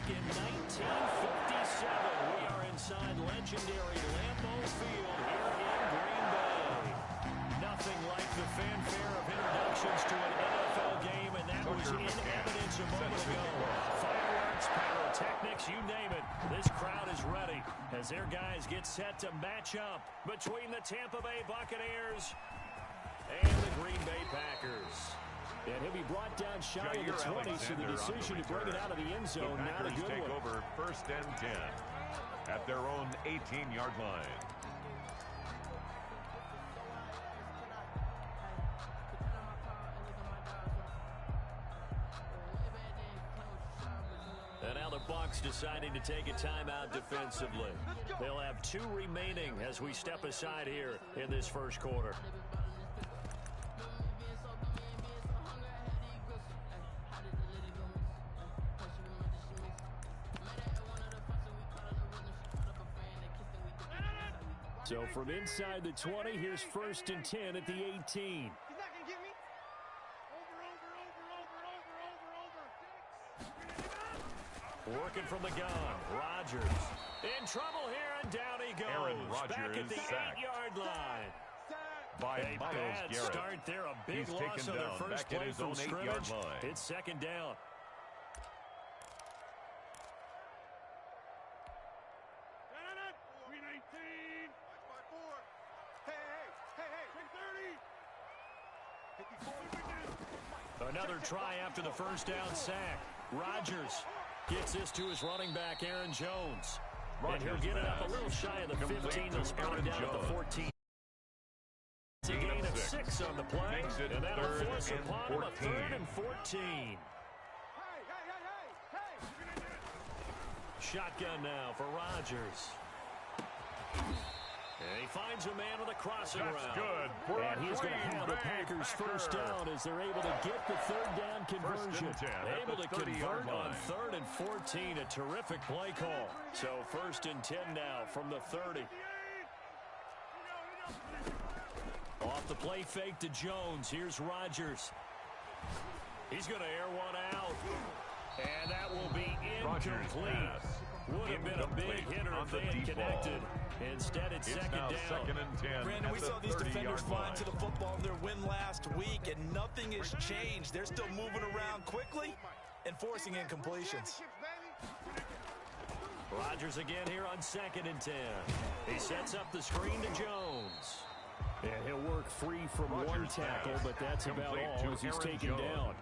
in 1957. We are inside legendary Lambeau Field here in Green Bay. Nothing like the fanfare of introductions to an NFL game, and that was in evidence a moment ago. Fireworks, pyrotechnics, you name it. This crowd is ready as their guys get set to match up between the Tampa Bay Buccaneers and the Green Bay Packers. And he'll be brought down shy of the 20, so the decision to bring it out of the end zone, not a good one. Take over 1st and 10 at their own 18-yard line. And now the Bucs deciding to take a timeout defensively. They'll have 2 remaining as we step aside here in this first quarter. So from inside the 20, here's 1st and 10 at the 18. He's not going to get me. Over. Working from the gun, Rodgers in trouble here, and down he goes. Aaron Rodgers back at the 8-yard line. By a Myles bad Garrett. Start there, a big He's loss taken on their down first back at play his from own 8-yard scrimmage. line. It's 2nd down. Another try after the first down sack. Rodgers gets this to his running back, Aaron Jones. And he'll get it up a little shy of the 15. They'll spot it down at the 14. It's a gain of 6 on the play, and that'll force upon him a 3rd and 14. Shotgun now for Rodgers. And he finds a man with a crossing route. Good. And he's going to have the Packers first down as they're able to get the 3rd down conversion. Able to convert on 3rd and 14. A terrific play call. So 1st and 10 now from the 30. Off the play fake to Jones. Here's Rodgers. He's going to air one out. And that will be incomplete. Would have been a big hitter if they had connected. Instead, it's second down. 2nd and 10. Brandon, we saw these defenders flying to the football in their win last week, and nothing has changed. They're still moving around quickly and forcing incompletions. Rodgers again here on 2nd and 10. He sets up the screen to Jones. And he'll work free from one tackle, but that's about all as he's taken down.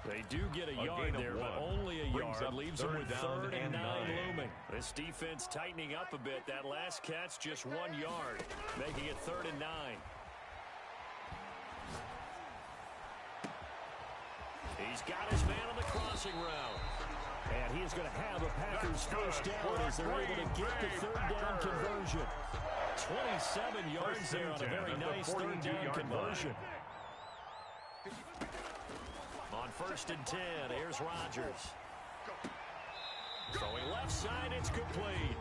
They do get a yard there, but only a yard. Leaves them with 3rd and 9 looming. This defense tightening up a bit. That last catch just 1 yard, making it 3rd and 9. He's got his man on the crossing route. And he is going to have a Packers first down as they're able to get the 3rd down conversion. 27 yards there on a very nice 3rd down conversion. On 1st and 10, here's Rodgers. Throwing left side, it's complete.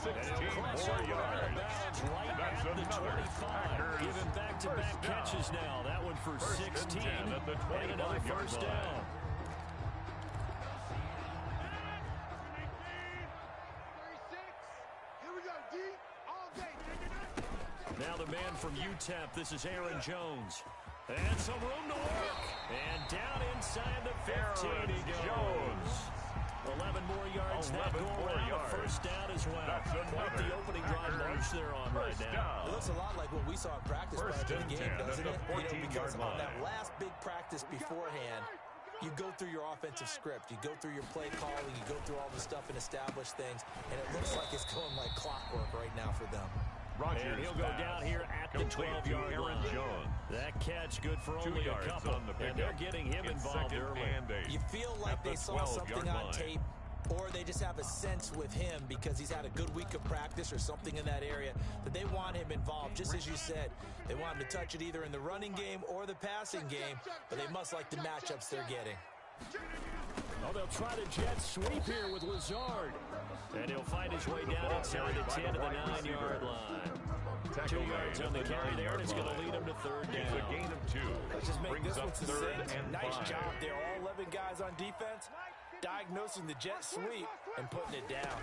16 more yards. Right That's at the another 25. Giving back-to-back catches now. That one for 16. And another first down. Now the man from UTEP, this is Aaron Jones. And some room to work. And down inside the 15 he goes. 11 more yards. 11 more yards. First down as well. Quite the opening drive march they're on right now. It looks a lot like what we saw in practice prior to the game, doesn't it? Because on that last big practice beforehand, you go through your offensive script. You go through your play calling. You go through all the stuff and establish things. And it looks like it's going like clockwork right now for them. Rodgers and he'll go down here at the 12-yard line. Jones. That catch good for only a couple, and they're getting him involved early. You feel like they saw something on tape, or they just have a sense with him because he's had a good week of practice or something in that area that they want him involved. Just as you said, they want him to touch it either in the running game or the passing game, but they must like the matchups they're getting. Oh, they'll try to jet sweep here with Lazard. And he'll find his way down inside the 10 to the 9-yard line. 2 yards on the carry there, and it's going to lead him to 3rd down. It's a gain of 2. Let's just make Brings this up one 3rd and nice 5. job there. All 11 guys on defense. diagnosing the jet sweep and putting it down.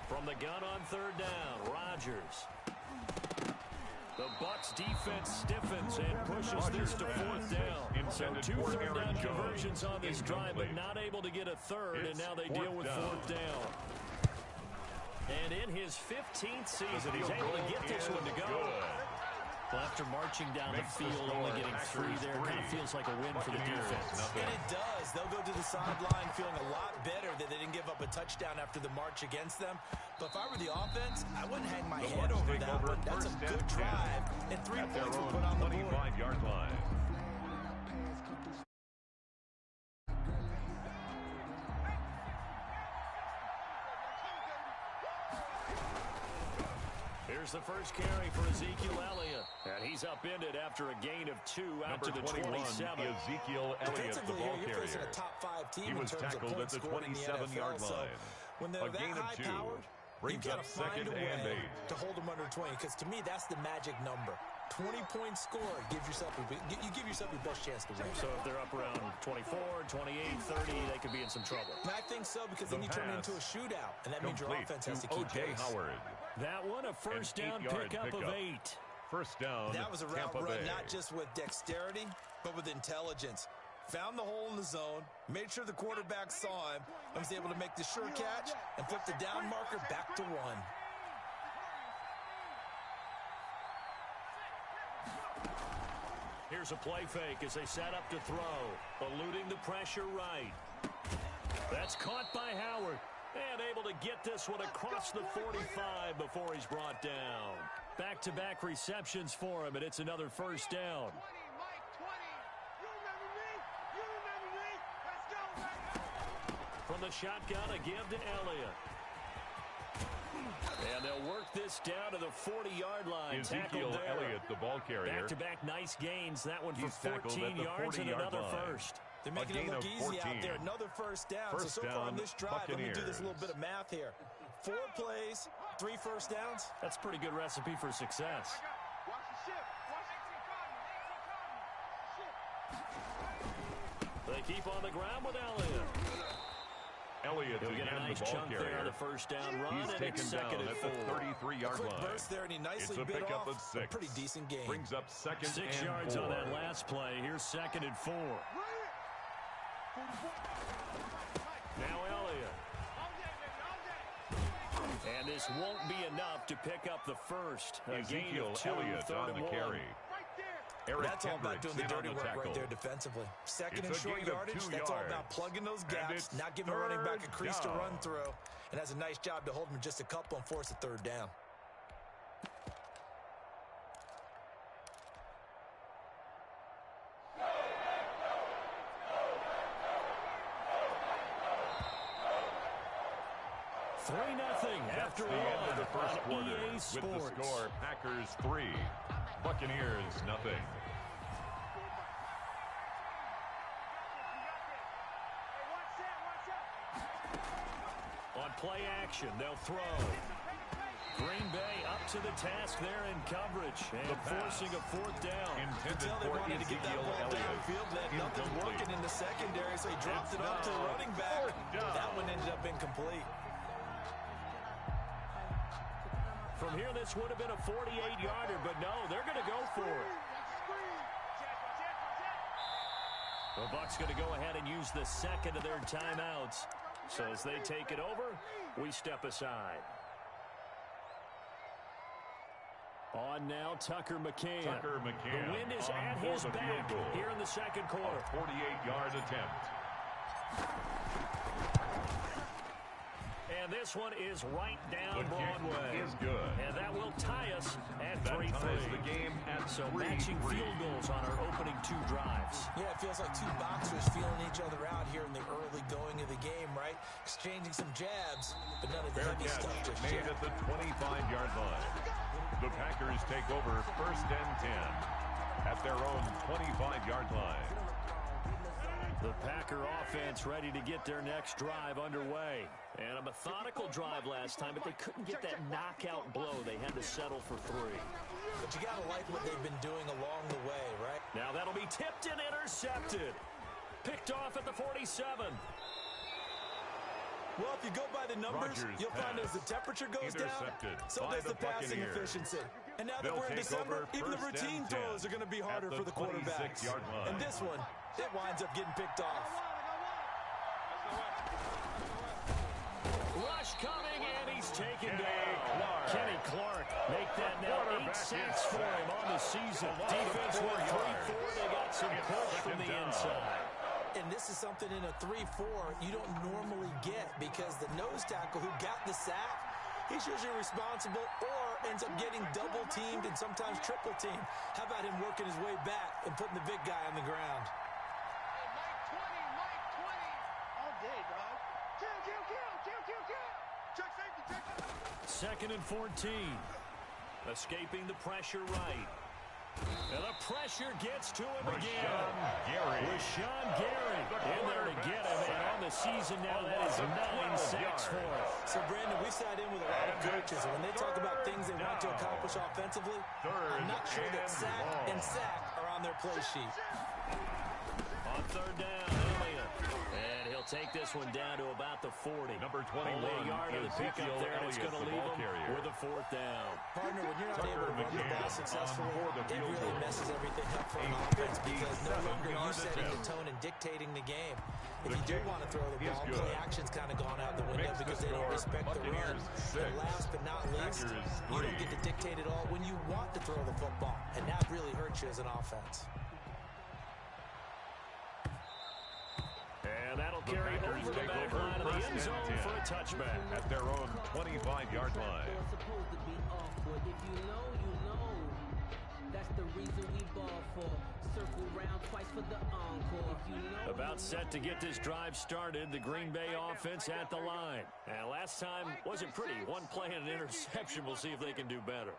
From the gun on third down, Rodgers. The Bucs defense stiffens and pushes this to fourth down. So 2 third-down conversions on this drive, but not able to get a third, and now they deal with fourth down. And in his 15th season, he's able to get this one to go. Well, after marching down the field, only getting 3 there, kind of feels like a win for the defense. And it does. They'll go to the sideline feeling a lot better that they didn't give up a touchdown after the march against them. But if I were the offense, I wouldn't hang my head over that one. That's a good drive, and 3 points were put on the board. 25-yard line. Here's the first carry for Ezekiel Elliott. And he's upended after a gain of 2 out to the 27. Ezekiel Elliott, the ball you're facing carrier. a top 5 team He was in terms of tackled at points the scored in the 27-yard NFL. line. When they're A that gain of 2. high-powered, Brings you got up to find second a and way 8. to hold them under 20, because to me, that's the magic number. 20 points scored gives yourself you give yourself your best chance to win. So if they're up around 24, 28, 30, they could be in some trouble. And I think so, because then you turn it into a shootout, and that means your offense has to keep O.J. pace. Howard. That one, a first down pickup of 8. First down, That was a route Tampa run Bay. not just with dexterity, but with intelligence. Found the hole in the zone, made sure the quarterback saw him, and was able to make the sure catch and flip the down marker back to 1. Here's a play fake as they set up to throw, eluding the pressure right. That's caught by Howard, and able to get this one across the 45 before he's brought down. Back-to-back receptions for him, and it's another first down. From the shotgun, a give to Elliott. And they'll work this down to the 40-yard line. Ezekiel Elliott, the ball carrier. Back-to-back nice gains. That one for He's tackled 14 at the yards and 40-yard another line. first. They're making it look easy out there. Another first down. So far on this drive, let me do this little bit of math here. 4 plays, 3 first downs. That's a pretty good recipe for success. They keep on the ground with Elliott. Elliott He'll get a nice chunk there on the first down run. He's taken down at the 33-yard line. Quick burst there, and he nicely it's a bit pickup off. of 6. A pretty decent game. Brings up second 6 and yards 4. on that last play. Here's second and 4. Now Elliott. And this won't be enough to pick up the first. Ezekiel Elliott on the carry. That's all about doing the dirty work right there defensively. Second and short yardage, that's all about plugging those gaps, not giving a running back a crease to run through, and has a nice job to hold him just a couple and force a third down. After the end of the first quarter, with the score, Packers 3, Buccaneers nothing. On play action, they'll throw. Green Bay up to the task there in coverage and forcing a fourth down. Intended they for wanted to get that ball downfield, but had nothing working in the secondary, so he dropped it off to the running back. That one ended up incomplete. From here, this would have been a 48-yarder, but no, they're going to go for it. The Bucs going to go ahead and use the second of their timeouts. So as they take it over, we step aside. On now, Tucker McCann. The wind is at his back here in the second quarter. A 48-yard attempt. And this one is right down Broadway. Is good. And that will tie us at 3-3. The game at so matching field goals on our opening 2 drives. Yeah, it feels like 2 boxers feeling each other out here in the early going of the game, right? Exchanging some jabs, but none of the heavy stuff just made yet. at the 25-yard line. The Packers take over first and 10 at their own 25-yard line. The Packer offense ready to get their next drive underway. And a methodical drive last time, but they couldn't get that knockout blow. They had to settle for 3. But you got to like what they've been doing along the way, right? Now that'll be tipped and intercepted. Picked off at the 47. Well, if you go by the numbers, you'll find as the temperature goes down, so does the passing efficiency. And now that we're in December, even the routine throws are going to be harder for the quarterbacks. And this one, it winds up getting picked off. Rush coming, and he's taken down. Kenny Clark make that now 8 sacks for him on the season. Defense went 3-4. They got some push from the inside. And this is something in a 3-4 you don't normally get because the nose tackle who got the sack, he's usually responsible or ends up getting double-teamed and sometimes triple-teamed. How about him working his way back and putting the big guy on the ground? Mike 20. All day, dog. Kill. Check safety, 2nd and 14. Escaping the pressure right. And the pressure gets to him again. Rashawn Gary in there to get him. And on the season now, that is 9 sacks for him. So, Brandon, we sat in with a lot of coaches, and when they talk about things they want to accomplish offensively, I'm not sure that sack and sack are on their play sheet. On 3rd down, Elliott. And he'll take this one down to about the 40. Number 21 Only a yard of the pickup there, and it's going to leave him with a 4th down. Partner, when you're not able to run the ball successfully, it really messes everything up for an offense because no longer you setting the tone and dictating the game. If you do want to throw the ball, play action's kind of gone out the window because they don't respect the run. And last but not least, you don't get to dictate it all when you want to throw the football, and that really hurts you as an offense. And that'll carry over the back line of the end zone for a touchback. At their own 25-yard line. It's supposed to be awkward. If you know, you know. That's the reason we ball for. Circle round twice for the encore. If you know, About set to get this drive started, the Green Bay offense at the line. And last time wasn't pretty. One play and an interception. We'll see if they can do better.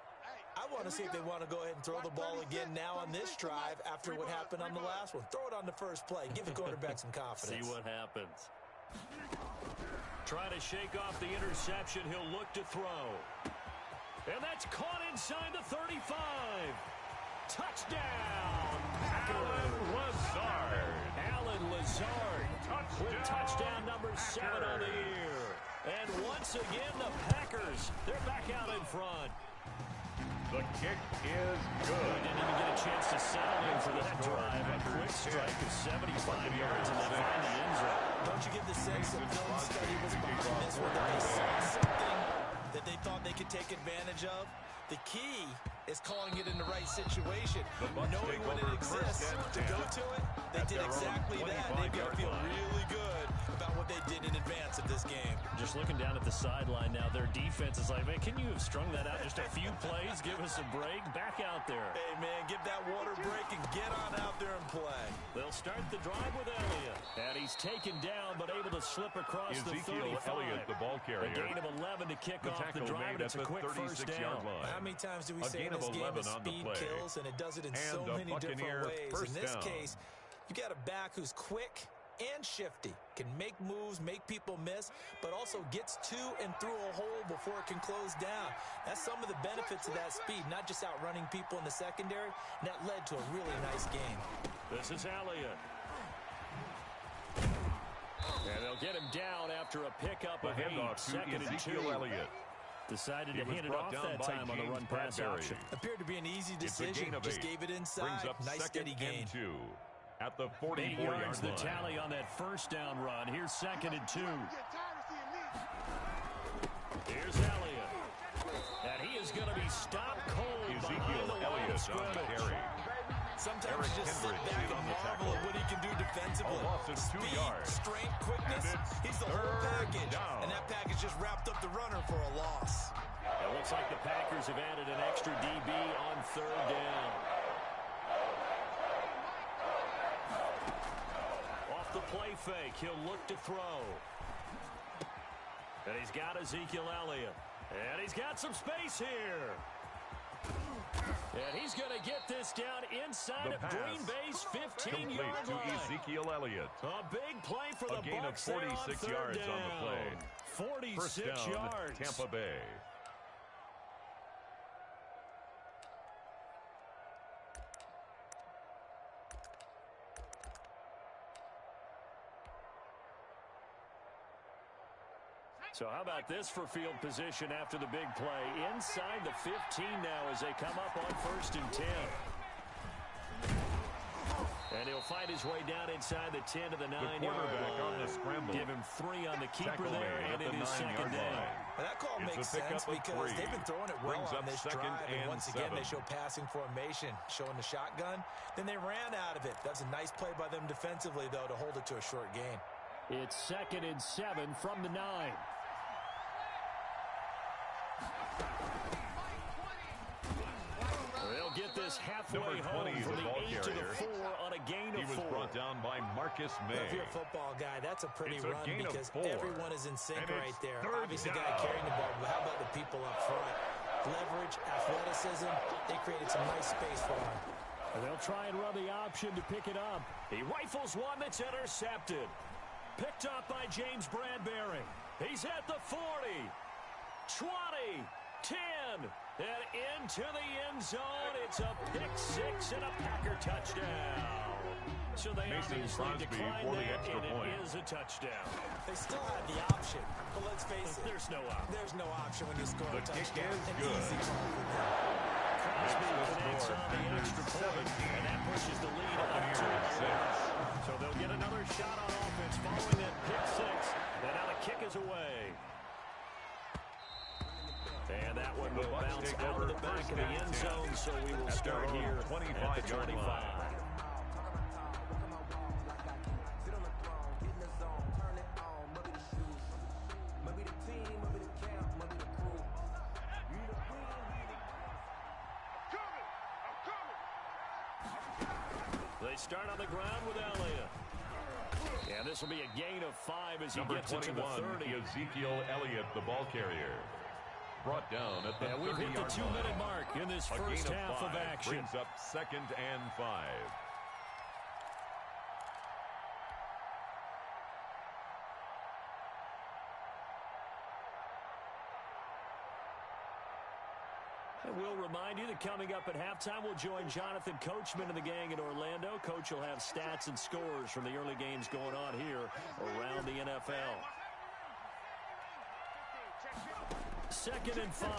I want to see if they want to go ahead and throw the ball again now on this drive after what happened on the last one. Throw it on the first play. Give the quarterback some confidence. See what happens. Trying to shake off the interception. He'll look to throw. And that's caught inside the 35. Touchdown, Packers. Alan Lazard with touchdown number 7 on the year. And once again, the Packers, they're back out in front. The kick is good. Didn't even get a chance to settle in for that drive. A quick strike of 75 yards and then find the end zone. Don't you get the sense that film study was behind this one, that they saw something that they thought they could take advantage of? The key is calling it in the right situation. Knowing when it exists to go to it, they did exactly that. They've got to feel really good about what they did in advance of this game. Just looking down at the sideline now, their defense is like, man, can you have strung that out just a few plays? Give us a break. Back out there. Hey, man, give that water break and get on out there and play. They'll start the drive with Elliott. And he's taken down, but able to slip across the 35. Elliott, the ball carrier. A gain of 11 to kick off the drive, and it's a quick first down. How many times do we say in this game is speed kills, and it does it in so many different ways. In this case, you got a back who's quick and shifty, can make moves, make people miss, but also gets to and through a hole before it can close down. That's some of the benefits of that speed, not just outrunning people in the secondary, and that led to a really nice game. This is Elliott. And they'll get him down after a pickup of 8, 2nd and 2. Elliott. Decided to hand it off that time on the run-pass option. Appeared to be an easy decision. Just gave it inside. Nice steady gain. At the 44-yard line. 8 yards the tally on that first down run. Here's 2nd and 2. Here's Elliott. And he is going to be stopped cold behind the line of scrimmage. Sometimes you just sit back and marvel at what he can do defensively. Speed, strength, quickness, he's the whole package. And that package just wrapped up the runner for a loss. It looks like the Packers have added an extra DB on 3rd down. Off the play fake, he'll look to throw. And he's got Ezekiel Elliott. And he's got some space here. And he's going to get this down inside of Green Bay's 15-yard line. To Ezekiel Elliott. A big play for the gain of 46 yards on the play. 46 yards. Tampa Bay. So how about this for field position after the big play? Inside the 15 now as they come up on 1st and 10. And he'll find his way down inside the 10 to the 9-yard line. Give him 3 on the keeper there, and it is 2nd down. Well, that call makes sense because they've been throwing it well on this drive. And once again, they show passing formation, showing the shotgun. Then they ran out of it. That's a nice play by them defensively, though, to hold it to a short gain. It's 2nd and 7 from the 9. They'll get this halfway home from the 8 to the 4 on a gain of 4. He was brought down by Marcus May. If you're a football guy, that's a pretty run because everyone is in sync right there. Obviously, down. guy carrying the ball, but how about the people up front? Leverage, athleticism, they created some nice space for him. And they'll try and run the option to pick it up. He rifles one that's intercepted. Picked up by James Bradbury. He's at the 40, 20, 10, and into the end zone. It's a pick-6 and a Packer touchdown. So they obviously declined that, and it is a touchdown. They still have the option, but let's face it. There's no option. There's no option when you score a touchdown. Kick is An good. easy call for them. Crosby connects on the extra point, and that pushes the lead up to 11. So they'll get another shot on offense following that pick-6. And now the kick is away. And that one will bounce out of the back of the end zone, so we will start here at the 25. They start on the ground with Elliott. And this will be a gain of 5 as he gets it to the 30. Ezekiel Elliott, the ball carrier. Brought down at the 30-yard line. We've hit the 2-minute mark in this first half of action. Brings up 2nd and 5. And we'll remind you that coming up at halftime, we'll join Jonathan Coachman and the gang in Orlando. Coach will have stats and scores from the early games going on here around the NFL. 2nd and 5.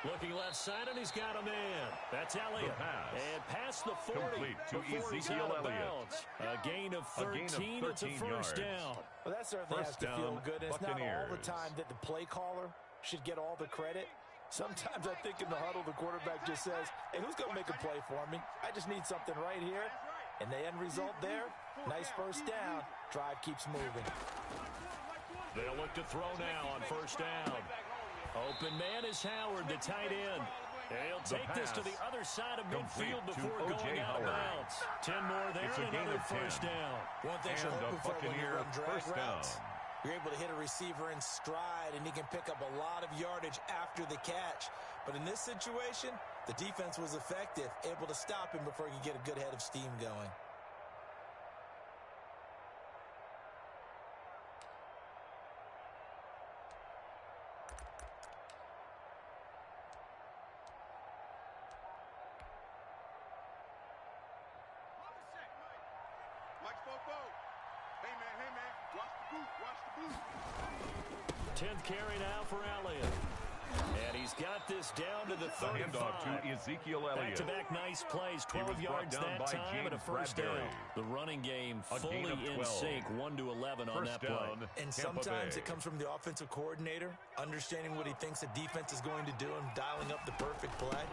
Looking left side, and he's got a man. That's Elliott. And past the 40 complete to before he's Ezekiel out of Elliott. bounds. A gain of 13. It's a first down. Well, that certainly has to feel good. It's not all the time that the play caller should get all the credit. Sometimes I think in the huddle, the quarterback just says, hey, who's going to make a play for me? I just need something right here. And the end result there, nice first down. Drive keeps moving. They'll look to throw now on first down. Open man is Howard, the tight end. He'll take this to the other side of midfield before going out of bounds. 10 more there, and another first down. One thing you're hoping for when you run drag routes, you're able to hit a receiver in stride, and he can pick up a lot of yardage after the catch. But in this situation, the defense was effective, able to stop him before he could get a good head of steam going. Hey, man, watch the boot. 10th carry now for Elliott. And he's got this down to the 35. Handoff to Ezekiel Elliott. Back-to-back nice plays, 12 yards that time and a first down. The running game fully in sync, 1-11 on that play. And sometimes it comes from the offensive coordinator, understanding what he thinks the defense is going to do and dialing up the perfect play.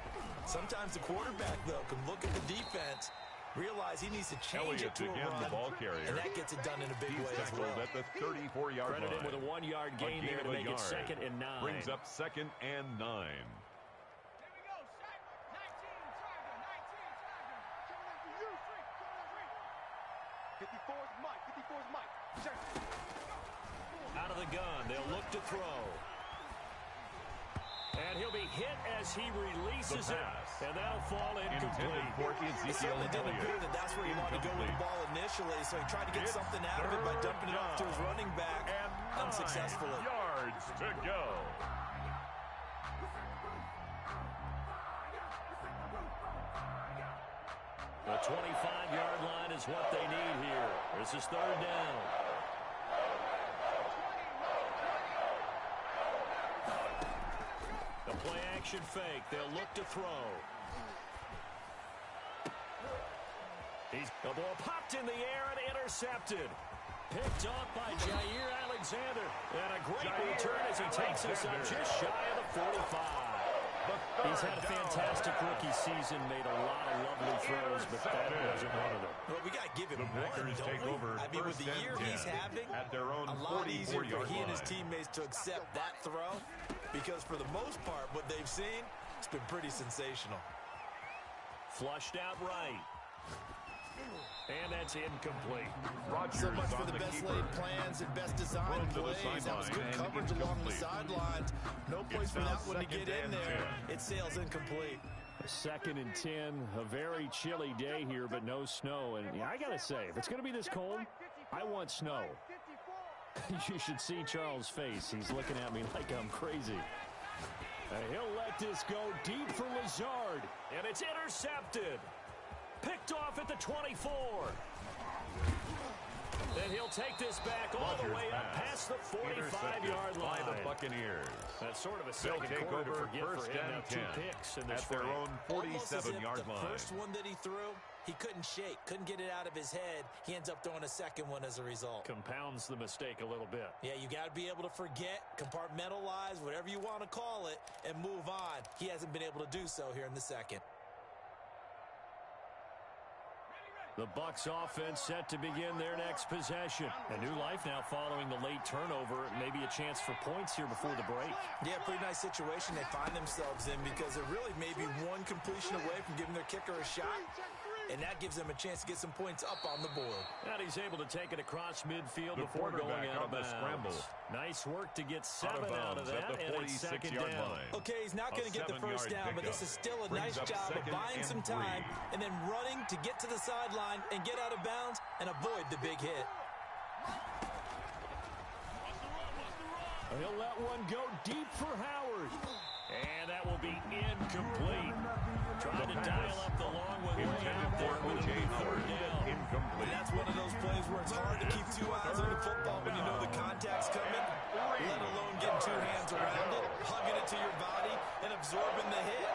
Sometimes the quarterback, though, can look at the defense, realize he needs to change it to a run, the ball carrier. and that gets it done in a big way as well. At the 34-yard line. Credit him with a 1-yard gain there to make it 2nd and 9. Brings up 2nd and 9. 54's Mike. Out of the gun, they'll look to throw. And he'll be hit as he releases it. And that'll fall incomplete. It certainly didn't appear that that's where he wanted to go with the ball initially, so he tried to get something out of it by dumping it off to his running back unsuccessfully. 9 yards to go. The 25-yard line is what they need here. This is third down. The play-action fake. They'll look to throw. The ball popped in the air and intercepted. Picked off by Jair Alexander. And a great return as he takes us up just shy of the 45. He's had a fantastic rookie season, made a lot of lovely throws, but that wasn't one of them. Well, we got to give him one, don't we? I mean, with the year he's having, at their own a lot easier for he and his line. teammates to accept that throw, because for the most part, what they've seen, it's been pretty sensational. Flushed out right. And that's incomplete. Rodgers So much for the on best keeper. laid plans and best design plays. That was good coverage along the sidelines. No place for that one to get in there. It sails incomplete. A 2nd and 10, a very chilly day here, but no snow. And yeah, I got to say, if it's going to be this cold, I want snow. You should see Charles' face. He's looking at me like I'm crazy. He'll let this go deep for Lazard. And it's intercepted. Picked off at the 24. And he'll take this back all the way up past the 45-yard line. By the Buccaneers. That's sort of a second quarter to forget for him. Now 2 picks in this at their own Almost as if 47-yard line. the first one that he threw, he couldn't shake, couldn't get it out of his head. He ends up throwing a second one as a result. Compounds the mistake a little bit. Yeah, you got to be able to forget, compartmentalize, whatever you want to call it, and move on. He hasn't been able to do so here in the second. The Bucs offense set to begin their next possession. A new life now following the late turnover. Maybe a chance for points here before the break. Yeah, pretty nice situation they find themselves in, because they're really maybe one completion away from giving their kicker a shot. And that gives them a chance to get some points up on the board. And he's able to take it across midfield The before going quarterback out of on the bounds. scramble. Nice work to get 7 out of that, at the and it's 2nd 46-yard down. line. Okay, he's not going to get the first down, but this is still a Brings nice up job of 2nd buying and some 3. time and then running to get to the sideline and get out of bounds and avoid the big hit. He'll let one go deep for Howard. And that will be incomplete. Trying to dial up the long one way out there, but it'll be 3rd down. Incomplete. That's one of those plays where it's hard to keep 2 eyes on the football when you know the contact's coming, let alone getting 2 hands around it, hugging it to your body, and absorbing the hit,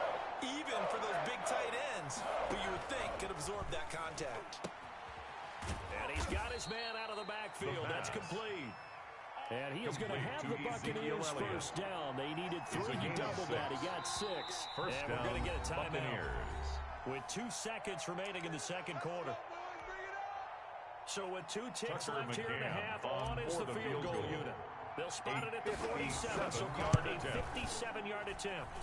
even for those big tight ends who you would think could absorb that contact. And he's got his man out of the backfield. That's complete. And he is going to have the Buccaneers first down. They needed 3. He doubled that. He got 6. First and down, we're going to get a timeout Buccaneers. with 2 seconds remaining in the second quarter. So with 2 ticks Tucker left here in the McCann half, on is for the the field goal goal. unit. They'll spot it at the 47, so 57-yard call it a attempt. 57-yard attempt.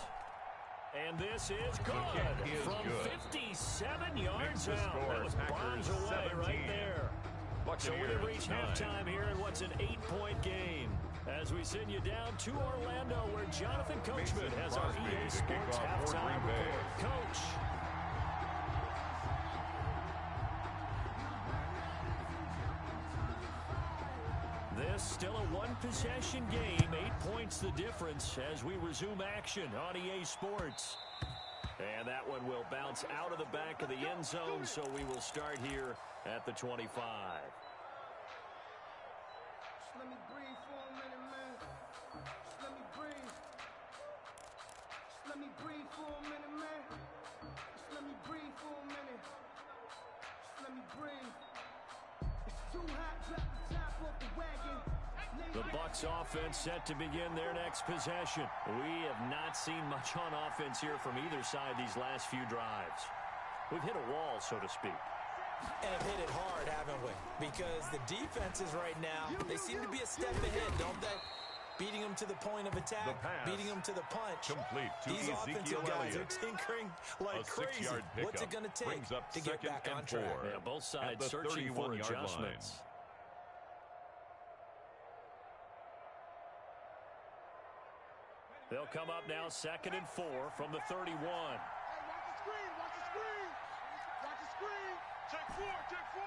And this is good kick is from good. 57 yards Makes the out. score That was Packers bombs away 17. right there. So we have reached 9. halftime here in what's an 8-point game. As we send you down to Orlando, where Jonathan Coachman Mason has our Crosby EA to Sports kick off for halftime Green Bay. report. Coach. This still a one-possession game, 8 points the difference as we resume action on EA Sports. And that one will bounce out of the back of the end zone, so we will start here at the 25. Just let me breathe for a minute, man. Just let me breathe. Just let me breathe for a minute, man. Just let me breathe for a minute. Just let me breathe. It's too hot, drop the top off the wagon. The Bucs offense set to begin their next possession. We have not seen much on offense here from either side these last few drives. We've hit a wall, so to speak. And have hit it hard, haven't we? Because the defenses right now, they seem to be a step ahead, don't they? Beating them to the point of attack, beating them to the punch. Complete to These offensive guys are tinkering like crazy. What's it going to take to get back on track? Yeah, both sides searching for adjustments. They'll come up now 2nd and 4 from the 31. Hey, watch the screen, watch the screen. Watch the screen. Check 4, check 4.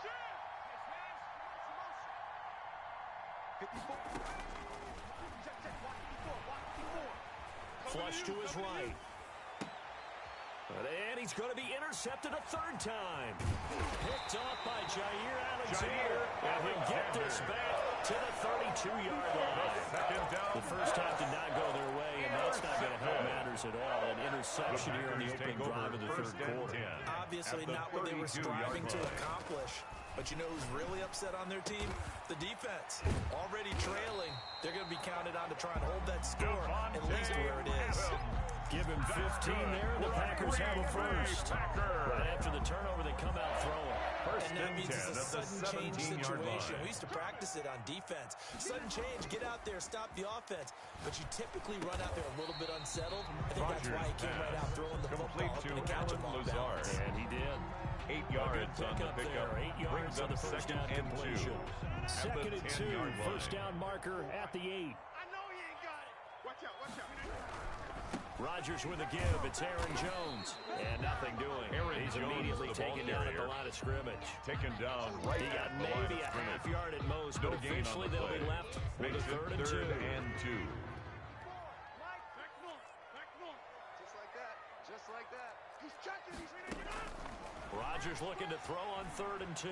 Shit. 54. Check, check, watch 54, watch 54. Flush to his right. And he's going to be intercepted a third time. Picked off by Jair Alexander. And he'll get this back to the 32-yard line. The first time did not go their way, and that's not going to help matters at all. An interception here in the opening drive of the third quarter. Obviously not what they were striving to accomplish. But you know who's really upset on their team? The defense. Already trailing. They're going to be counted on to try and hold that score, at least where it is. Give him 15 there, and the Packers have a first. Right after the turnover, they come out throwing. And that means it's a sudden change situation. We used to practice it on defense. Sudden change, get out there, stop the offense. But you typically run out there a little bit unsettled. I think that's why he came right out throwing the football to and catch him on balance. And he did. 8 yards on the pickup. 8 yards on the first down completion. Second and 2, first down marker at the 8. I know he ain't got it. Watch out, watch out. Rodgers with a give. It's Aaron Jones. And nothing doing. He's immediately taken down at the line of scrimmage. Taken down right He got at the line maybe of a scrimmage. half yard at most, but eventually they'll be left with a third and 2. Back north, back north. Just like that, just like that. He's checking, he's reading it up. Rodgers looking to throw on third and 2.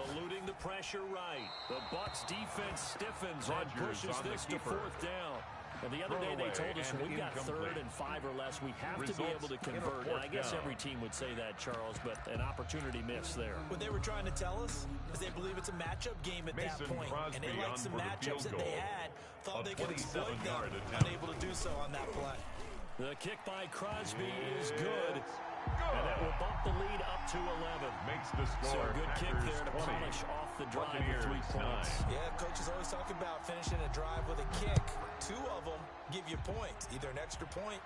Eluding the pressure right. The Bucs defense stiffens and pushes this to fourth down. And the other day they told us when we've got third and 5 or less, we have to be able to convert. And I guess every team would say that, Charles, but an opportunity missed there. What they were trying to tell us is they believe it's a matchup game at that point. And they like some matchups that they had, thought they could exploit them, unable to do so on that play. The kick by Crosby is good. And that will bump the lead up to 11. Makes the score. So a good kick Packers there to 20. polish off the drive with 3 points. Yeah, coaches always talk about finishing a drive with a kick. 2 of them give you points, either an extra point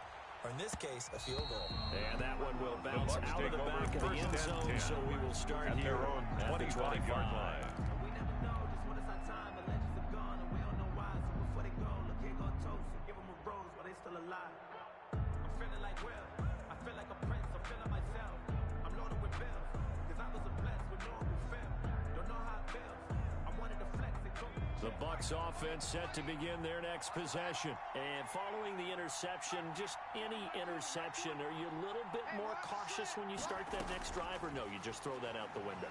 or, in this case, a field goal. And that one will bounce out of the back of the end zone, so we will start at here their own at the 25-yard line. We never know just when it's our time, the legends are gone and we don't know why. So before they go, look here go toast and give them a rose while they still alive. I'm feeling like Will, I feel like a prince, I'm feeling myself. I'm loaded with bills, cause I was a blessed with no who fell. Don't know how it feels, I wanted to flex and go. The Bucs offense set to begin their next possession. And following the interception, just any interception, are you a little bit more cautious when you start that next drive, or no, you just throw that out the window?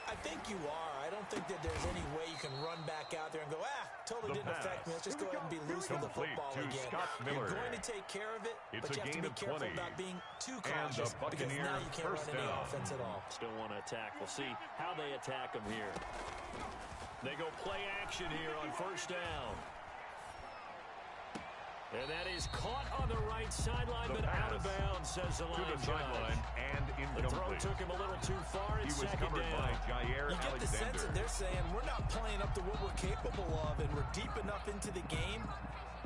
I think you are. I don't think that there's any way you can run back out there and go, totally didn't affect me. Let's just go ahead and be loose with the football again. You're going to take care of it, but you have to be careful about being too cautious because now you can't run any offense at all. Still want to attack. We'll see how they attack them here. They go play action here on first down. And that is caught on the right sideline, but out of bounds, says the line judge. And the throw took him a little too far. It's second down. You get the sense that they're saying we're not playing up to what we're capable of, and we're deep enough into the game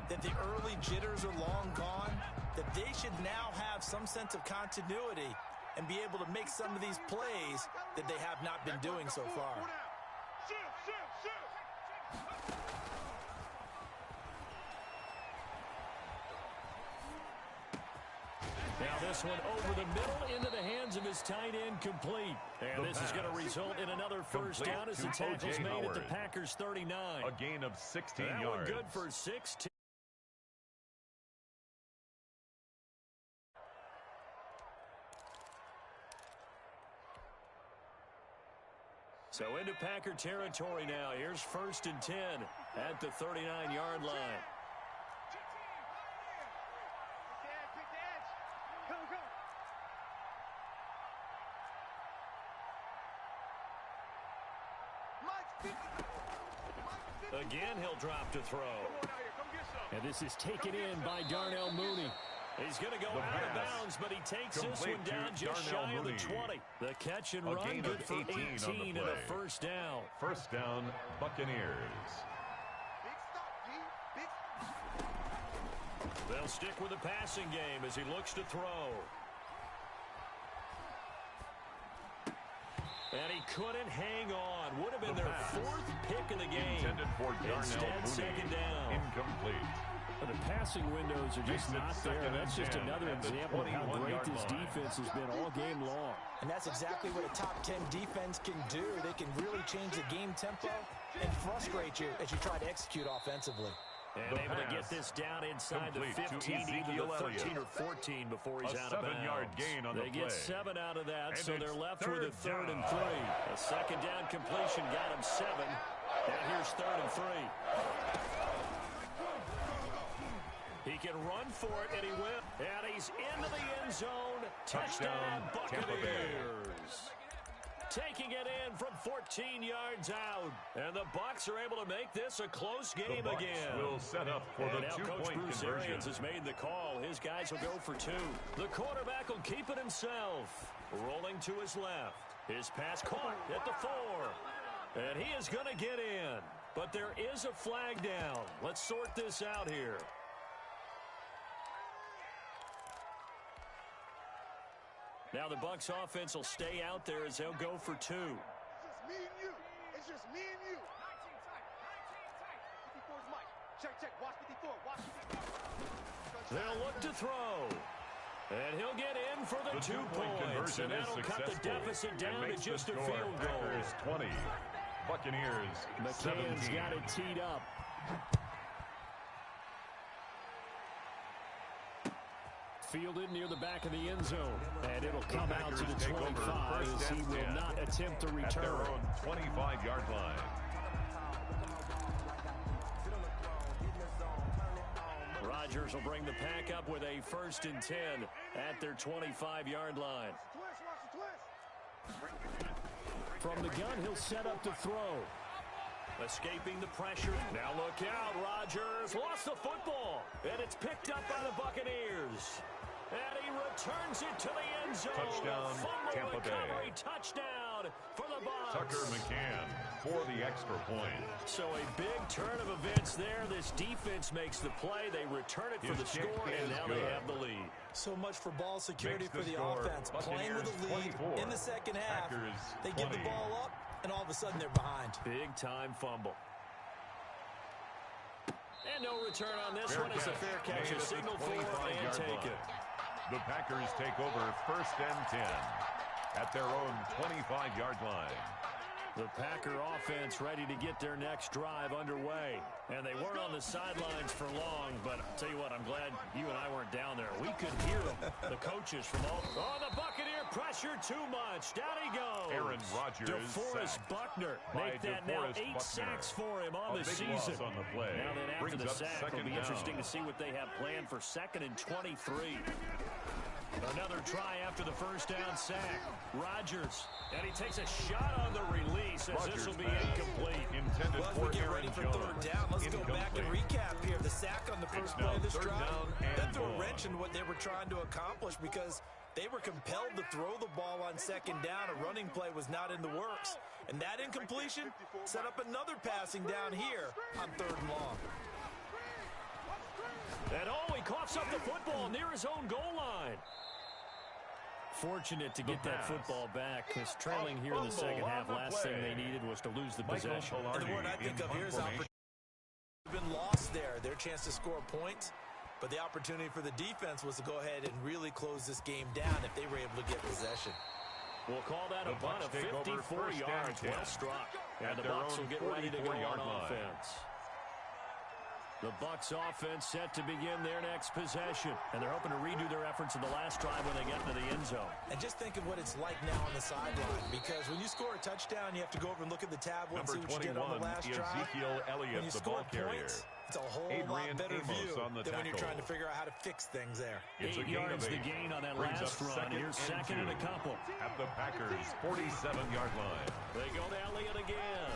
that the early jitters are long gone, that they should now have some sense of continuity and be able to make some of these plays that they have not been doing so far. Now this one over the middle into the hands of his tight end, complete. And this is going to result in another first down as the tackle's made at the Packers 39. A gain of 16 yards. yards. Good for 16. So into Packer territory now. Here's first and 10 at the 39-yard line. Again, he'll drop to throw. And this is taken in by Darnell Mooney. He's going to go out of bounds, but he takes this one down just shy of the 20. The catch and run good for 18 and a first down. First down, Buccaneers. They'll stick with the passing game as he looks to throw. And he couldn't hang on. Would have been their 4th pick of the game. Intended for Darnell Instead, Mooney. second down. Incomplete. The passing windows are just not there. That's just another example of how great this defense has been all game long. And that's exactly what a top 10 defense can do. They can really change the game tempo and frustrate you as you try to execute offensively. And able to get this down inside the 15, either the 13 or 14 before he's out of bounds. A 7-yard gain on the play. They get 7 out of that, And so they're left with a 3rd and 3. down. A second down completion got him 7. Now here's 3rd and 3. He can run for it, and he will. And he's into the end zone. Touchdown, Buccaneers. Taking it in from 14 yards out. And the Bucs are able to make this a close game again. Will set up for the now Coach two-point Bruce conversion. Arians has made the call. His guys will go for 2. The quarterback will keep it himself. Rolling to his left. His pass caught at the 4. And he is going to get in. But there is a flag down. Let's sort this out here. Now the Bucs offense will stay out there as they'll go for 2. It's just me and you. It's just me and you. 19 tight. 54's Mike. Check. Watch 54. Watch 54. They'll look to throw. And he'll get in for the 2 points. And that'll cut the deficit down to just a field goal. Packers 20. Buccaneers McCann's 17. got it teed up. Fielded near the back of the end zone. And it'll come out to the 25 as he will not attempt to return. At their own 25-yard line. Rodgers will bring the pack up with a 1st and 10 at their 25-yard line. From the gun, he'll set up to throw. Escaping the pressure. Now look out, Rodgers lost the football. And it's picked up by the Buccaneers. And he returns it to the end zone. Touchdown, Tampa Bay. Touchdown for the Bucs. Tucker McCann for the extra point. So a big turn of events there. This defense makes the play. They return it for the score, and now they have the lead. So much for ball security for the offense. Playing with the lead in the second half. They give the ball up, and all of a sudden they're behind. Big-time fumble. And no return on this one. It's a fair catch. A signal for and take it. The Packers take over 1st and 10 at their own 25-yard line. The Packer offense ready to get their next drive underway. And they weren't on the sidelines for long, but I'll tell you what, I'm glad you and I weren't down there. We could hear them, the coaches from all... Oh, the Buccaneer pressure too much. Down he goes. Aaron Rodgers DeForest Buckner. Make that now 8 sacks for him on the season. On the play. Now then after the sack, it'll be down. interesting to see what they have planned for 2nd and 23. Another try after the 1st down sack. Rodgers, and he takes a shot on the release as this will be incomplete. Intended well, as we get ready for 3rd down, let's go back and recap here. The sack on the first play of this drive, that threw a wrench in what they were trying to accomplish because they were compelled to throw the ball on 2nd down. A running play was not in the works. And that incompletion set up another passing down here on 3rd and long. And he coughs up the football near his own goal line. Fortunate to get that football back because trailing here in the second half, last thing they needed was to lose the possession. And the word I think of here is opportunity. Been lost there, their chance to score points, but the opportunity for the defense was to go ahead and really close this game down if they were able to get possession. We'll call that a bunt of 54 yards, well struck. And the Bucs will get ready to go on offense. The Bucs offense set to begin their next possession. And they're hoping to redo their efforts in the last drive when they get into the end zone. And just think of what it's like now on the sideline. Because when you score a touchdown, you have to go over and look at the tablet and see what you did on the last drive. Ezekiel Elliott, when you the score ball carrier. points, it's a whole lot better view than when you're trying to figure out how to fix things there. 8 yards the gain on that last run. Here's 2nd and a couple. At the Packers' 47-yard line. They go to Elliott again.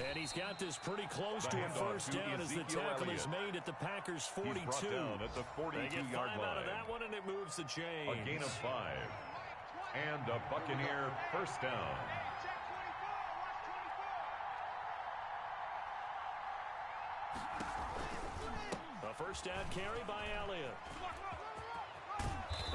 And he's got this pretty close to a 1st down as the tackle is made at the Packers' 42. He's brought down at the 42-yard line. Out of that one, and it moves the chains. A gain of 5. And a Buccaneer 1st down. A 1st down carry by Elliott.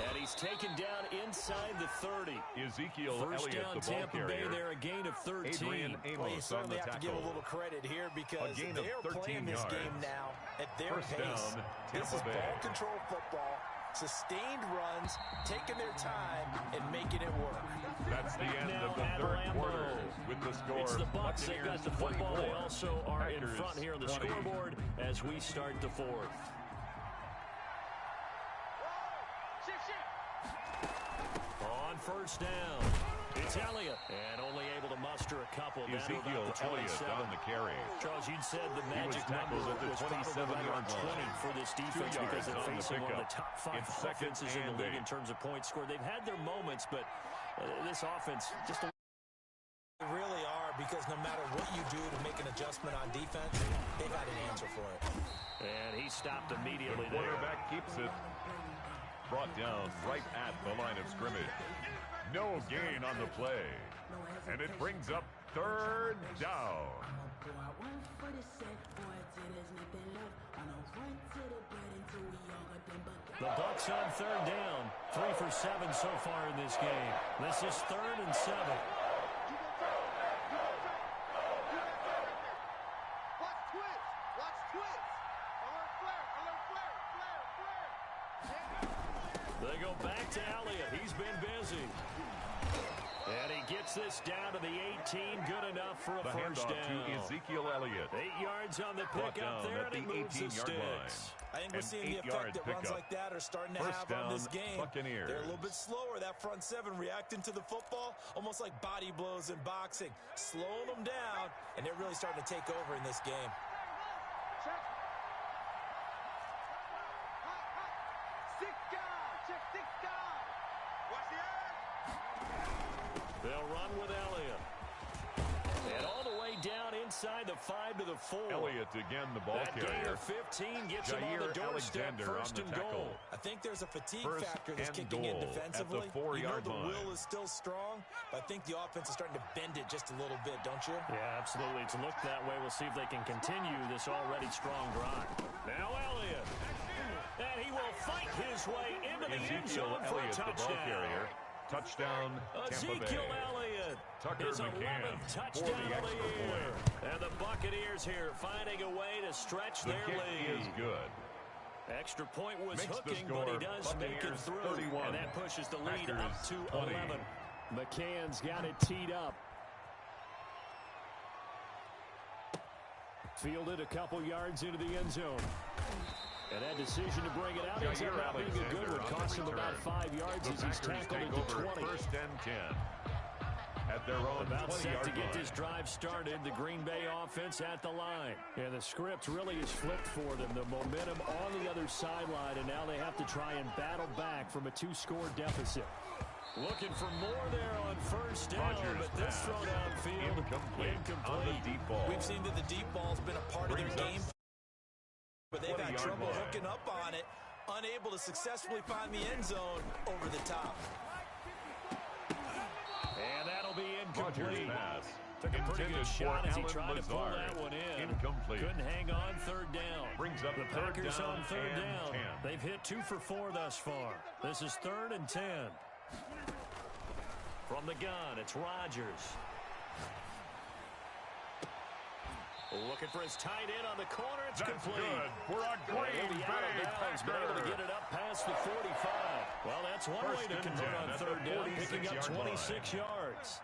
And he's taken down inside the 30. Ezekiel Elliott, the ball Tampa carrier. Bay, they're a gain of 13. Well, you certainly have to give a little credit here because they're playing this game now at their pace. Down, this is ball control football. sustained runs, taking their time, and making it work. That's the end of the third quarter with the score. It's the Bucs. They've got the football. They also are in Packers front here on the 20. scoreboard as we start the fourth. On first down, it's Elliott, and only able to muster a couple. Ezekiel Elliott on the carry. Charles, you'd said the magic number tackled at the was probably 27-yard right line. 20 for this defense because they're facing one of the top 5 It's second offenses in the and league 8. in terms of points scored. They've had their moments, but this offense just They really are, because no matter what you do to make an adjustment on defense, they got an answer for it. And he stopped immediately The quarterback keeps it. Brought down right at the line of scrimmage. No gain on the play. And it brings up third down. The Bucs on third down. 3 for 7 so far in this game. This is 3rd and 7. They go back to Elliott. He's been busy. And he gets this down to the 18. Good enough for a first down. To Ezekiel Elliott. 8 yards on the pickup there, and he moves the sticks. I think we're seeing the effect that runs like that are starting to have on this game. Buccaneers. They're a little bit slower. That front seven reacting to the football, almost like body blows in boxing. Slowing them down, and they're really starting to take over in this game. They'll run with Elliott. And all the way down inside the 5 to the 4. Elliott again, the ball that carrier. Gain of 15 gets him on the doorstep. First and goal. I think there's a fatigue First factor that's and kicking in goal defensively. at the 4-yard the line. will is still strong, but I think the offense is starting to bend it just a little bit, don't you? Yeah, absolutely. It's looked that way. We'll see if they can continue this already strong drive. Now Elliott. And he will fight his way into the end zone for a touchdown. The ball carrier. Touchdown, Tampa Bay. Ezekiel Elliott. Tucker His 11th touchdown of the year. And the Buccaneers here finding a way to stretch their lead. Is good. Extra point was Makes hooking, the score, but he does make it through. 31. And that pushes the lead Packers up to 20. 11. McCann's got it teed up. Fielded a couple yards into the end zone. And that decision to bring it out ends up not being a good one. Cost him about 5 yards as he's tackled into 20. First and 10. At their own About set to get line. this drive started. The Green Bay offense at the line. And the script really is flipped for them. The momentum on the other sideline, and now they have to try and battle back from a 2-score deficit. Looking for more there on first down, but this throw downfield incomplete. On the deep ball. We've seen that the deep ball's been a part of their game, but they've had trouble hooking up on it, unable to successfully find the end zone over the top. And that'll be incomplete. Pass. Took a pretty good shot as he Alan tried to pull Lazard. that one in. Incomplete. Couldn't hang on third down. Brings up the third Packers down on third and down. 10. They've hit 2 for 4 thus far. This is 3rd and 10. From the gun, it's Rodgers. Looking for his tight end on the corner. It's That's complete. good for a Green Bay Been able to get Packer. it up past the 45. Well, that's one way to convert on at third the down, picking up 46-yard 26 yards.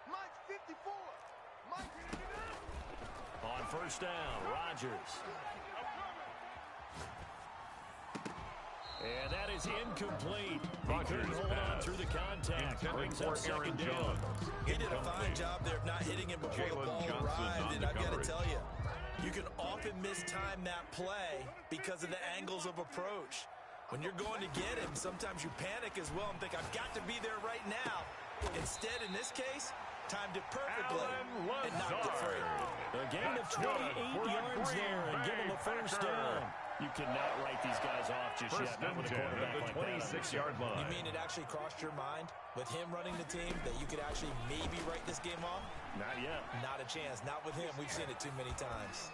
Mike's 54. On first down, Rodgers. And that is incomplete. He couldn't hold on through the contact. Brings up second down. He did a fine job there of not hitting him before the ball arrived, and I've got to tell you, you can often mistime that play because of the angles of approach. When you're going to get him, sometimes you panic as well and think, I've got to be there right now. Instead, in this case, timed it perfectly and knocked it free. A gain of 28 yards there and give him a first down. You cannot write these guys off just yet, not with a quarterback like that. 26-yard line. You mean it actually crossed your mind with him running the team that you could actually maybe write this game off? Not yet. Not a chance. Not with him. We've seen it too many times.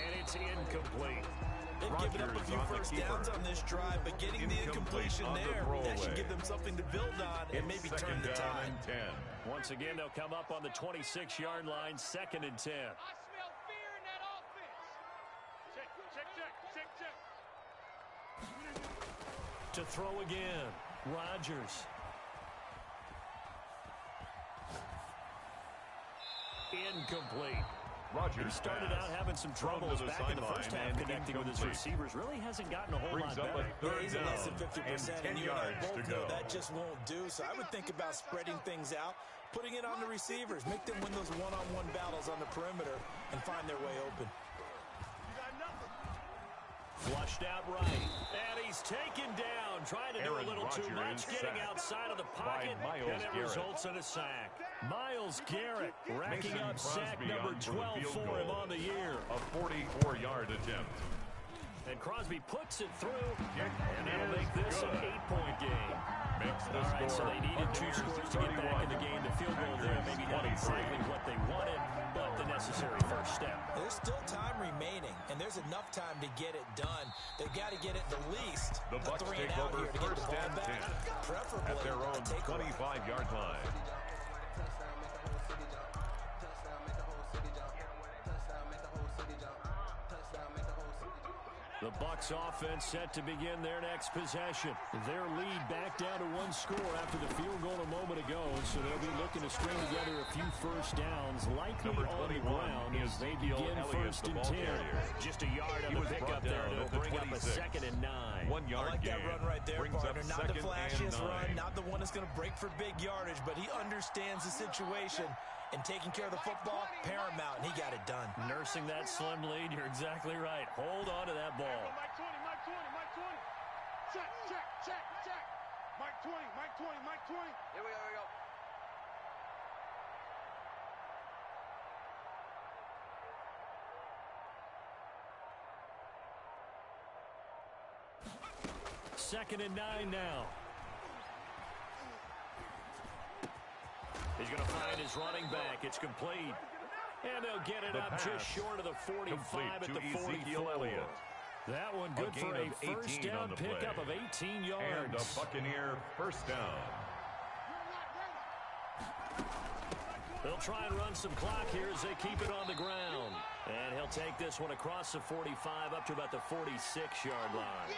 And it's incomplete. They've given up a few first downs on this drive, but getting the incompletion there, that should give them something to build on and maybe turn the tide. Once again, they'll come up on the 26-yard line, 2nd and 10. I smell fear in that offense. Check. To throw again, Rodgers. Incomplete. Rodgers He started out having some troubles back in the first half connecting with his receivers. Really hasn't gotten a whole lot better. He's at less than 50%, and you and I both know that just won't do. So I would think about spreading things out, putting it on the receivers, make them win those one-on-one battles on the perimeter, and find their way open. Flushed out right, and he's taken down, trying to do a little too much, getting outside of the pocket, and it results in a sack. Myles Garrett racking up sack number 12 for him on the year. A 44-yard attempt. And Crosby puts it through, and that'll make this an 8-point game. All right, so they needed 2 scores to get back in the game. The field goal there, maybe not exactly what they wanted, but the necessary first step. There's still time remaining, and there's enough time to get it done. They've got to get it the least. The Bucs take over first and 10 at their own 25-yard line. The Bucs offense set to begin their next possession. Their lead back down to 1 score after the field goal a moment ago, so they'll be looking to string together a few first downs, likely on the ground as they begin first and 10. Just a yard on the pickup there to bring up a 2nd and 9. 1 yard I like that run right there, partner. Not the flashiest run, not the one that's going to break for big yardage, but he understands the situation. And taking care of the football, paramount, and he got it done. Nursing that slim lead, you're exactly right. Hold on to that ball. Mike 20, Mike 20, Mike 20. Check, check, check, check. Mike 20, Mike 20, Mike 20. Here we go, here we go. Second and 9 now. He's going to find his running back. It's complete. And they'll get it up just short of the 45 at the 44. That one good for a first down pickup of 18 yards. And a Buccaneer first down. They'll try and run some clock here as they keep it on the ground. And he'll take this one across the 45 up to about the 46-yard line.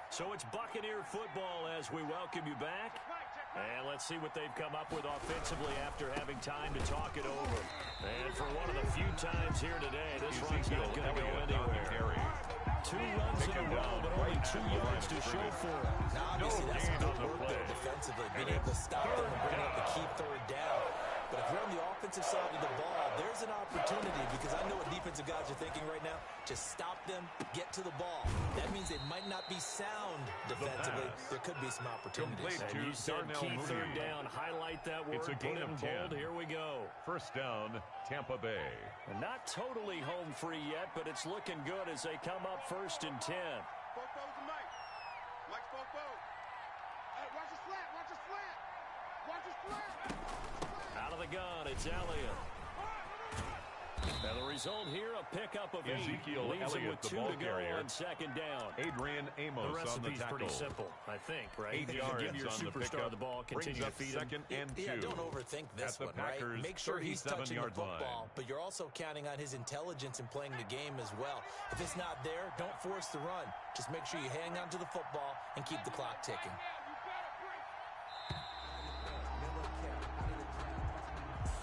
So it's Buccaneer football as we welcome you back. And let's see what they've come up with offensively after having time to talk it over. And for one of the few times here today, this run's not going to go anywhere. 2 runs in a row, but only 2 yards to show for it. Now, obviously, that's some good work there defensively, being able to stop them and bring up the key 3rd down. But if you're on the offensive side of the ball, there's an opportunity because I know what defensive guys are thinking right now. Just stop them, get to the ball. That means they might not be sound defensively. There could be some opportunities. And you said key 3rd down. Highlight that word. It's a gain of 10. Here we go. First down, Tampa Bay. And not totally home free yet, but it's looking good as they come up first and 10. Four foes to Mike. Mike's four foes. Hey, watch the slant, watch the slant. Watch the slant. Out of the gun, it's Elliott. And the result here, a pickup of 8. Ezekiel Leaves him Elliott, with 2 to go on 2nd down. Adrian Amos the recipe's on the pretty tackle. simple, I think, right? 8 yards give your on the superstar pickup. the ball, continue to feed him. 2nd and 2. Yeah, don't overthink this one, right? Make sure he's touching the football, but you're also counting on his intelligence in playing the game as well. If it's not there, don't force the run. Just make sure you hang on to the football and keep the clock ticking.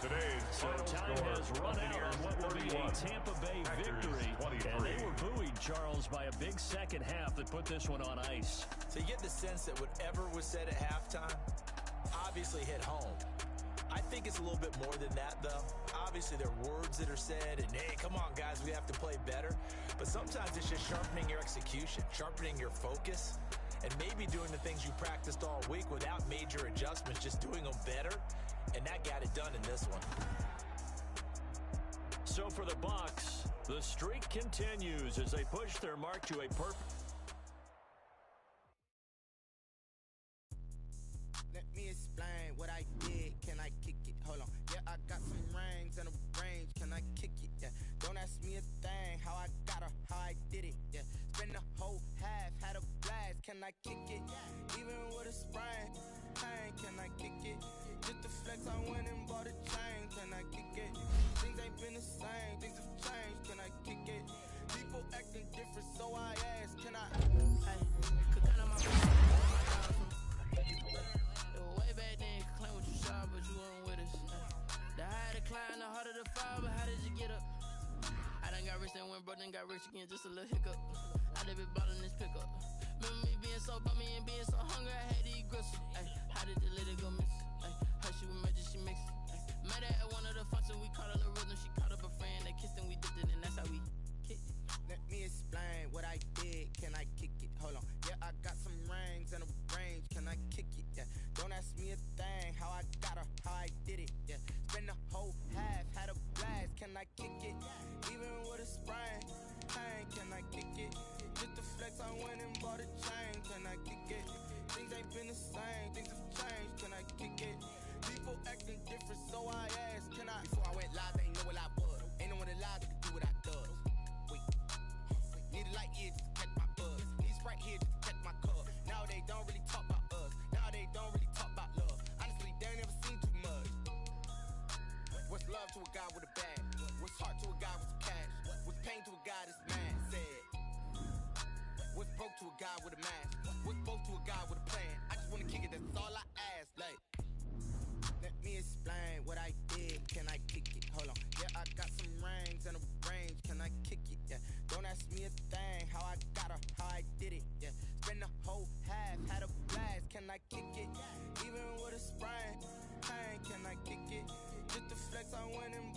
Today's So time has run out on what will be a Tampa Bay victory. And they were buoyed, Charles, by a big second half that put this one on ice. So you get the sense that whatever was said at halftime obviously hit home. I think it's a little bit more than that, though. Obviously, there are words that are said, and hey, come on, guys, we have to play better. But sometimes it's just sharpening your execution, sharpening your focus, and maybe doing the things you practiced all week without major adjustments, just doing them better. And that got it done in this one. So for the Bucs, the streak continues as they push their mark to a perfect. Let me explain what I did. Can I kick it? Hold on. Yeah, I got some rings and a range. Can I kick it? Yeah. Don't ask me a thing. How I got her, how I did it. Yeah. Spend the whole half, had a blast. Can I kick it? Even with a sprain. Can I kick it? Just the flex, I went and bought a then got rich again, just a little hiccup. I done been ballin' this pickup. Remember me being so bummy and being so hungry, I had to eat gristle. Ay, how did the lady go miss? Ay, how she was magic, she mixed. Met her at one of the functions, we caught a little rhythm. She caught up a friend, they kissed and we dipped it, and that's how we kicked it. Let me explain what I did. Can I kick it? Hold on. Yeah, I got some rings and a range. Can I kick it? Yeah. Don't ask me a thing. How I got her, how I did it. Yeah. Spend the whole half, had a blast. Can I kick it? Even with a sprain. Pain, can I kick it? Just the flex, I went and bought a chain. Can I kick it? Things ain't been the same. Things have changed. Can I kick it? People acting different, so I asked. Can I? Before I went live, they ain't know what I was. Ain't no one alive that can do what I does. Need a light here just to catch my buzz. Need Sprite here just to catch my cup. Now they don't really talk about us. Now they don't really talk about love. Honestly, they ain't never seen too much. What's love to a guy with a bag? What's heart to a guy with some cash? What's pain to a guy that's mad? Said. What's broke to a guy with a mask? What's both to a guy with a plan? I just wanna kick it, that's all I ask. Like, let me explain what I did. Can I kick it? Hold on. Yeah, I got some rings and a range. Can I kick it? Yeah. Don't ask me a thing. How I got her, how I did it. Yeah. Spend the whole half, had a blast. Can I kick it? Even with a sprain. Pain, can I kick it? Just the flex, I went and